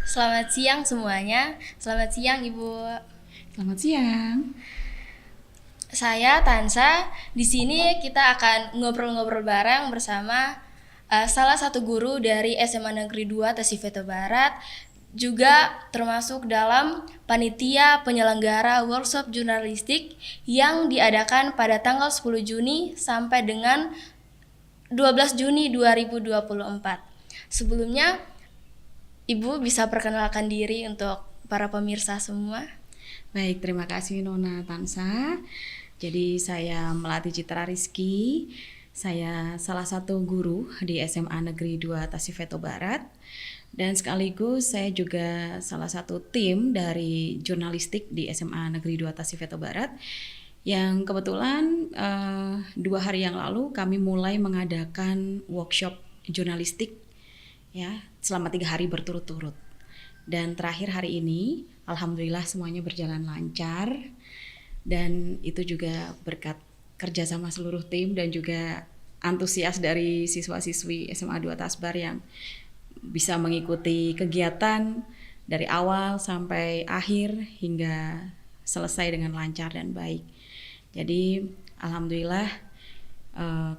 Selamat siang semuanya. Selamat siang Ibu. Selamat siang. Saya Tansa. Di sini kita akan ngobrol-ngobrol bareng bersama salah satu guru dari SMA Negeri 2 Tasifeto Barat, juga termasuk dalam panitia penyelenggara workshop jurnalistik yang diadakan pada tanggal 10 Juni sampai dengan 12 Juni 2024. Sebelumnya, Ibu bisa perkenalkan diri untuk para pemirsa semua. Baik, terima kasih Nona Tansa. Jadi saya Melati Citra Rizky. Saya salah satu guru di SMA Negeri 2 Tasifeto Barat. Dan sekaligus saya juga salah satu tim dari jurnalistik di SMA Negeri 2 Tasifeto Barat. Yang kebetulan 2 hari yang lalu kami mulai mengadakan workshop jurnalistik ya selama 3 hari berturut-turut. Dan terakhir hari ini, alhamdulillah semuanya berjalan lancar. Dan itu juga berkat kerjasama seluruh tim dan juga antusias dari siswa-siswi SMA 2 Tasbar yang bisa mengikuti kegiatan dari awal sampai akhir hingga selesai dengan lancar dan baik. Jadi alhamdulillah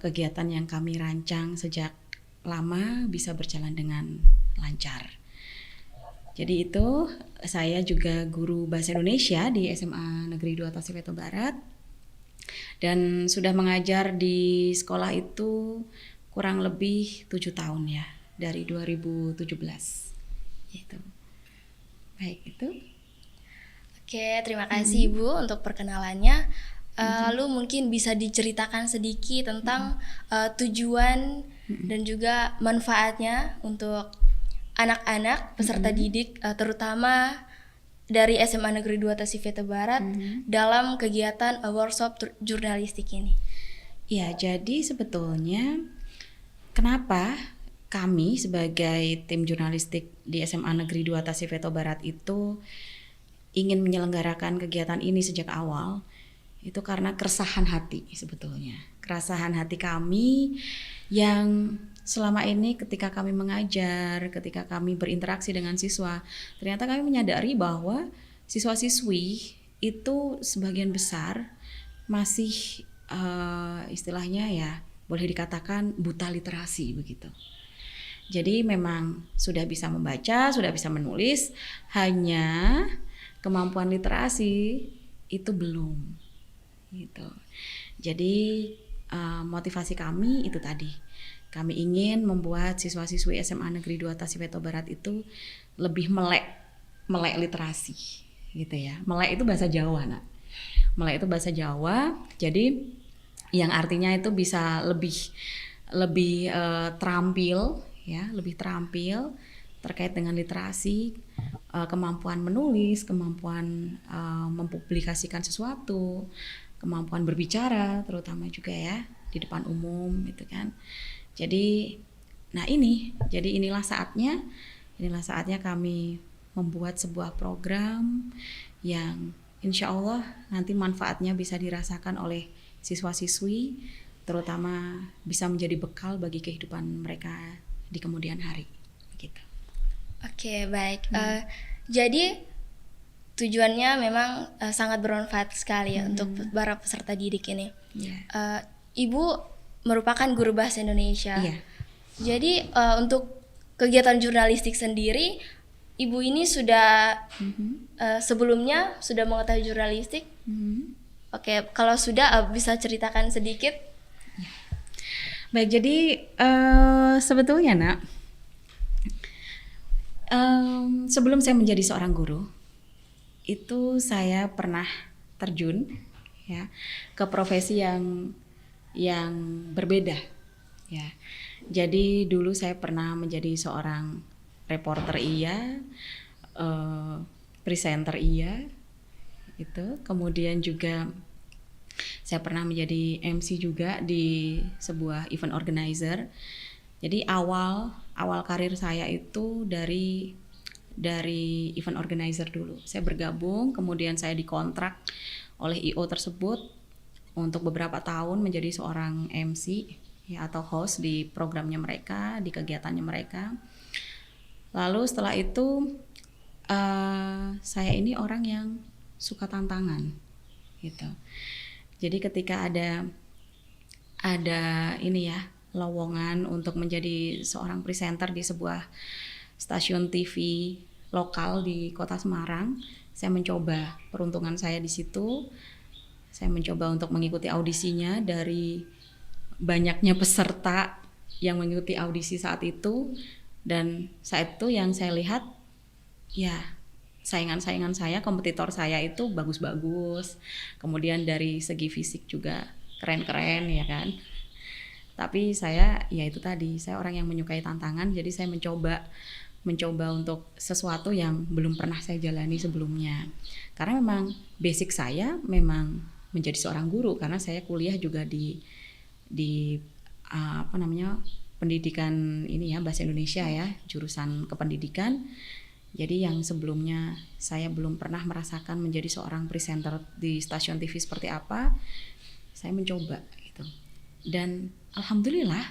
kegiatan yang kami rancang sejak lama bisa berjalan dengan lancar. Jadi itu saya juga guru bahasa Indonesia di SMA Negeri 2 Tasifeto Barat dan sudah mengajar di sekolah itu kurang lebih 7 tahun ya, dari 2017 gitu. Baik itu. Oke, terima kasih Ibu untuk perkenalannya. Lalu mungkin bisa diceritakan sedikit tentang tujuan dan juga manfaatnya untuk anak-anak peserta didik, terutama dari SMA Negeri 2 Tasifeto Barat dalam kegiatan workshop jurnalistik ini. Ya, jadi sebetulnya kenapa kami sebagai tim jurnalistik di SMA Negeri 2 Tasifeto Barat itu ingin menyelenggarakan kegiatan ini sejak awal, itu karena keresahan hati sebetulnya. Keresahan hati kami yang selama ini ketika kami mengajar, ketika kami berinteraksi dengan siswa, ternyata kami menyadari bahwa siswa-siswi itu sebagian besar masih istilahnya ya boleh dikatakan buta literasi begitu. Jadi memang sudah bisa membaca, sudah bisa menulis, hanya kemampuan literasi itu belum gitu. Jadi motivasi kami itu tadi. Kami ingin membuat siswa-siswi SMA Negeri 2 Tasifeto Barat itu lebih melek literasi gitu ya. Melek itu bahasa Jawa, Nak. Melek itu bahasa Jawa. Jadi yang artinya itu bisa lebih terampil ya, lebih terampil terkait dengan literasi, kemampuan menulis, kemampuan mempublikasikan sesuatu, kemampuan berbicara terutama juga ya di depan umum gitu kan. Jadi inilah saatnya kami membuat sebuah program yang insya Allah nanti manfaatnya bisa dirasakan oleh siswa-siswi, terutama bisa menjadi bekal bagi kehidupan mereka di kemudian hari gitu. Oke, baik. Jadi tujuannya memang sangat bermanfaat sekali ya untuk para peserta didik ini. Yeah. Ibu merupakan guru bahasa Indonesia. Yeah. Jadi untuk kegiatan jurnalistik sendiri, Ibu ini sudah sebelumnya sudah mengetahui jurnalistik. Oke, kalau sudah bisa ceritakan sedikit. Baik, jadi sebetulnya Nak, sebelum saya menjadi seorang guru, itu saya pernah terjun ya ke profesi yang berbeda ya. Jadi dulu saya pernah menjadi seorang reporter iya, presenter iya itu. Kemudian juga saya pernah menjadi MC juga di sebuah event organizer. Jadi awal karir saya itu dari event organizer dulu. Saya bergabung, kemudian saya dikontrak oleh IO tersebut untuk beberapa tahun menjadi seorang MC ya, atau host di programnya mereka, di kegiatannya mereka. Lalu setelah itu Saya ini orang yang suka tantangan gitu. Jadi ketika ada ini ya lowongan untuk menjadi seorang presenter di sebuah stasiun TV lokal di Kota Semarang, saya mencoba peruntungan saya di situ. Saya mencoba untuk mengikuti audisinya. Dari banyaknya peserta yang mengikuti audisi saat itu, dan saat itu yang saya lihat ya saingan-saingan saya, kompetitor saya itu bagus-bagus, kemudian dari segi fisik juga keren-keren ya kan. Tapi saya ya itu tadi, saya orang yang menyukai tantangan, jadi saya mencoba untuk sesuatu yang belum pernah saya jalani sebelumnya. Karena memang basic saya memang menjadi seorang guru, karena saya kuliah juga di apa namanya, pendidikan ini ya, bahasa Indonesia ya, jurusan kependidikan. Jadi yang sebelumnya saya belum pernah merasakan menjadi seorang presenter di stasiun TV seperti apa, saya mencoba gitu. Dan alhamdulillah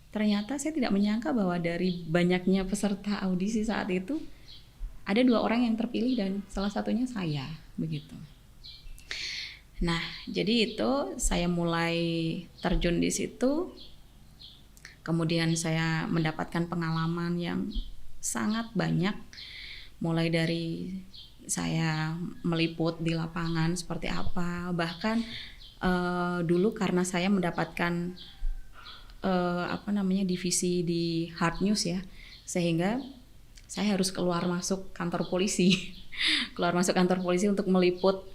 ternyata saya tidak menyangka bahwa dari banyaknya peserta audisi saat itu ada 2 orang yang terpilih dan salah satunya saya begitu. Nah, jadi itu saya mulai terjun di situ. Kemudian saya mendapatkan pengalaman yang sangat banyak, mulai dari saya meliput di lapangan seperti apa, bahkan dulu karena saya mendapatkan divisi di hard news ya, sehingga saya harus keluar masuk kantor polisi keluar masuk kantor polisi untuk meliput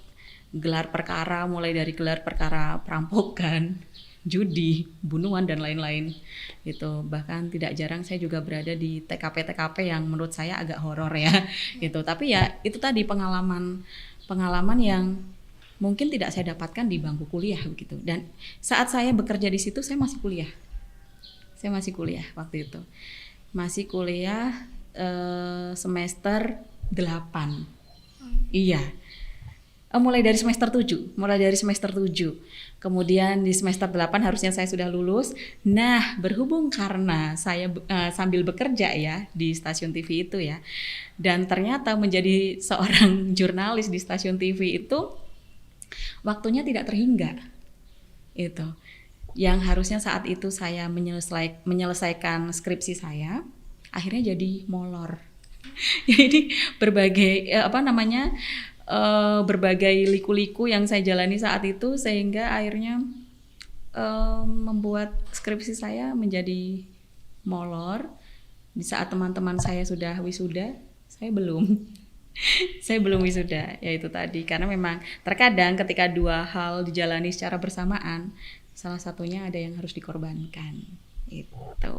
gelar perkara, mulai dari gelar perkara perampokan, judi, bunuhan dan lain-lain gitu. Bahkan tidak jarang saya juga berada di TKP yang menurut saya agak horor ya gitu. Tapi ya itu tadi pengalaman yang mungkin tidak saya dapatkan di bangku kuliah begitu. Dan saat saya bekerja di situ saya masih kuliah. Waktu itu. Masih kuliah semester 8. Iya. Mulai dari semester 7. Kemudian di semester 8 harusnya saya sudah lulus. Nah, berhubung karena saya sambil bekerja ya di stasiun TV itu ya, dan ternyata menjadi seorang jurnalis di stasiun TV itu waktunya tidak terhingga. Itu. Yang harusnya saat itu saya menyelesaikan skripsi saya, akhirnya jadi molor. Jadi berbagai liku-liku yang saya jalani saat itu, sehingga akhirnya membuat skripsi saya menjadi molor. Di saat teman-teman saya sudah wisuda, saya belum wisuda. Ya itu tadi, karena memang terkadang ketika 2 hal dijalani secara bersamaan, salah satunya ada yang harus dikorbankan itu.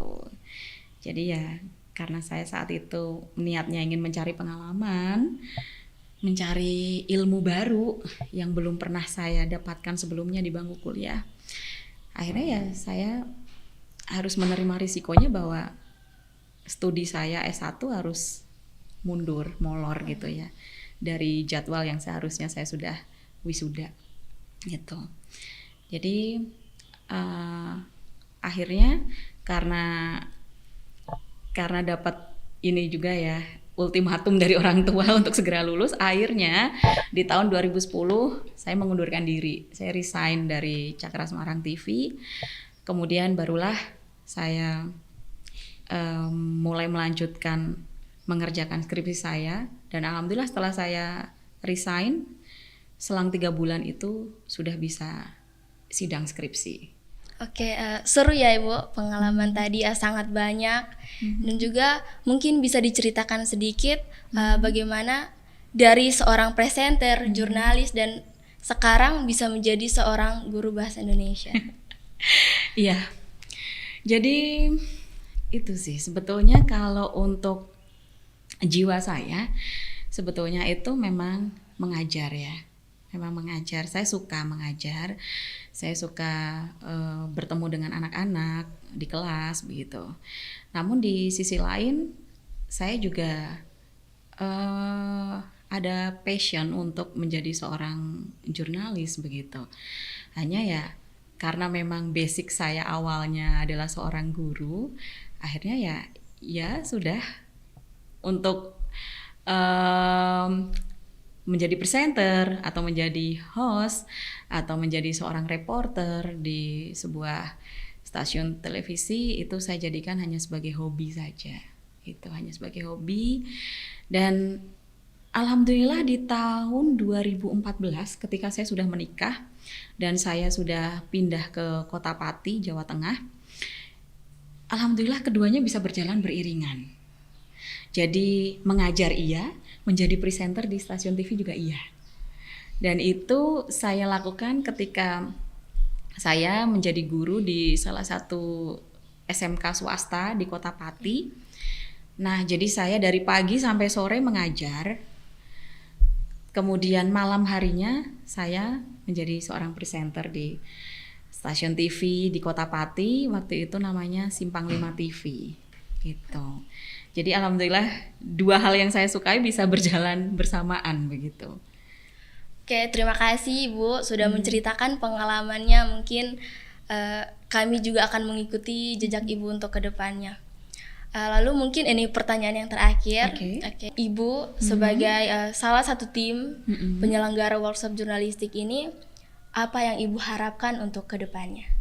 Jadi ya karena saya saat itu niatnya ingin mencari pengalaman, mencari ilmu baru yang belum pernah saya dapatkan sebelumnya di bangku kuliah, akhirnya ya saya harus menerima risikonya bahwa studi saya S1 harus molor gitu ya, dari jadwal yang seharusnya saya sudah wisuda gitu. Jadi akhirnya karena dapat ini juga ya, ultimatum dari orang tua untuk segera lulus, akhirnya di tahun 2010 saya mengundurkan diri. Saya resign dari Cakra Semarang TV. Kemudian barulah saya mulai melanjutkan mengerjakan skripsi saya, dan alhamdulillah setelah saya resign, selang 3 bulan itu sudah bisa sidang skripsi. Oke, seru ya Ibu, pengalaman tadi sangat banyak. Dan juga mungkin bisa diceritakan sedikit bagaimana dari seorang presenter, jurnalis, dan sekarang bisa menjadi seorang guru bahasa Indonesia. Iya, jadi itu sih sebetulnya kalau untuk jiwa saya, sebetulnya itu memang mengajar ya. Memang mengajar, saya suka mengajar, saya suka bertemu dengan anak-anak di kelas begitu. Namun di sisi lain saya juga ada passion untuk menjadi seorang jurnalis begitu. Hanya ya karena memang basic saya awalnya adalah seorang guru, akhirnya ya sudah untuk em, menjadi presenter atau menjadi host atau menjadi seorang reporter di sebuah stasiun televisi, itu saya jadikan hanya sebagai hobi saja. Itu hanya sebagai hobi. Dan alhamdulillah di tahun 2014 ketika saya sudah menikah dan saya sudah pindah ke Kota Pati, Jawa Tengah, alhamdulillah keduanya bisa berjalan beriringan. Jadi mengajar iya, menjadi presenter di stasiun TV juga iya. Dan itu saya lakukan ketika saya menjadi guru di salah satu SMK swasta di Kota Pati. Nah, jadi saya dari pagi sampai sore mengajar. Kemudian malam harinya saya menjadi seorang presenter di stasiun TV di Kota Pati, waktu itu namanya Simpang 5 TV gitu. Jadi alhamdulillah dua hal yang saya sukai bisa berjalan bersamaan begitu. Oke, terima kasih Ibu sudah menceritakan pengalamannya. Mungkin kami juga akan mengikuti jejak Ibu untuk kedepannya. Lalu mungkin ini pertanyaan yang terakhir. Oke. Ibu sebagai salah satu tim penyelenggara workshop jurnalistik ini, apa yang Ibu harapkan untuk kedepannya?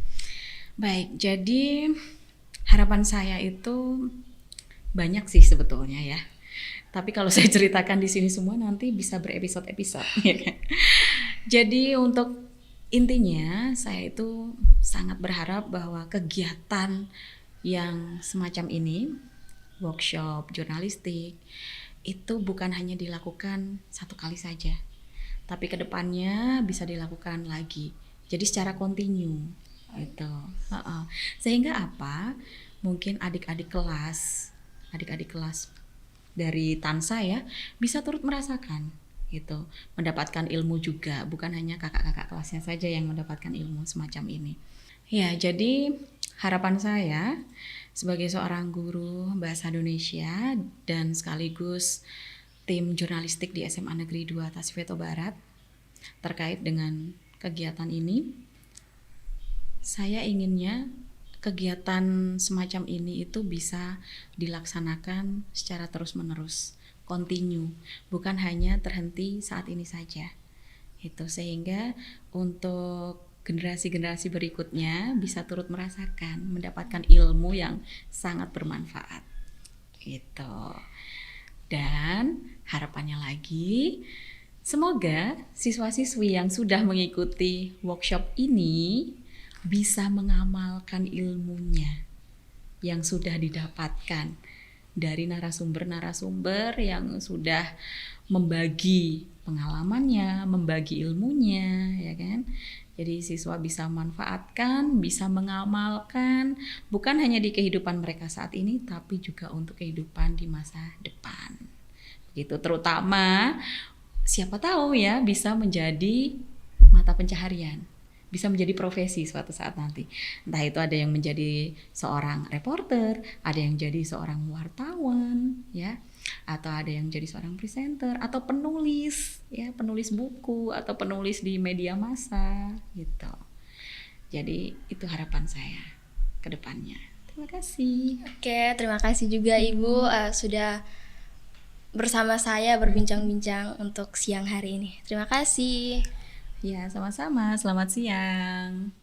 Baik, jadi harapan saya itu banyak sih sebetulnya ya. Tapi kalau saya ceritakan di sini semua nanti bisa berepisode-episode. Ya kan? Jadi untuk intinya saya itu sangat berharap bahwa kegiatan yang semacam ini, workshop jurnalistik, itu bukan hanya dilakukan satu kali saja, tapi kedepannya bisa dilakukan lagi. Jadi secara kontinu gitu. Sehingga apa? Mungkin adik-adik kelas dari Tansa ya bisa turut merasakan gitu, mendapatkan ilmu juga, bukan hanya kakak-kakak kelasnya saja yang mendapatkan ilmu semacam ini. Ya, jadi harapan saya sebagai seorang guru bahasa Indonesia dan sekaligus tim jurnalistik di SMA Negeri 2 Tasifeto Barat terkait dengan kegiatan ini, saya inginnya kegiatan semacam ini itu bisa dilaksanakan secara terus-menerus, kontinu, bukan hanya terhenti saat ini saja. Itu sehingga untuk generasi-generasi berikutnya bisa turut merasakan, mendapatkan ilmu yang sangat bermanfaat. Gitu. Dan harapannya lagi, semoga siswa-siswi yang sudah mengikuti workshop ini bisa mengamalkan ilmunya yang sudah didapatkan dari narasumber-narasumber yang sudah membagi pengalamannya, membagi ilmunya, ya kan? Jadi siswa bisa manfaatkan, bisa mengamalkan, bukan hanya di kehidupan mereka saat ini, tapi juga untuk kehidupan di masa depan. Gitu, terutama siapa tahu ya bisa menjadi mata pencaharian, bisa menjadi profesi suatu saat nanti. Entah itu ada yang menjadi seorang reporter, ada yang jadi seorang wartawan, ya, atau ada yang jadi seorang presenter, atau penulis, ya, penulis buku atau penulis di media massa, gitu. Jadi itu harapan saya ke depannya. Terima kasih. Oke, terima kasih juga Ibu sudah bersama saya berbincang-bincang untuk siang hari ini. Terima kasih. Ya, sama-sama. Selamat siang.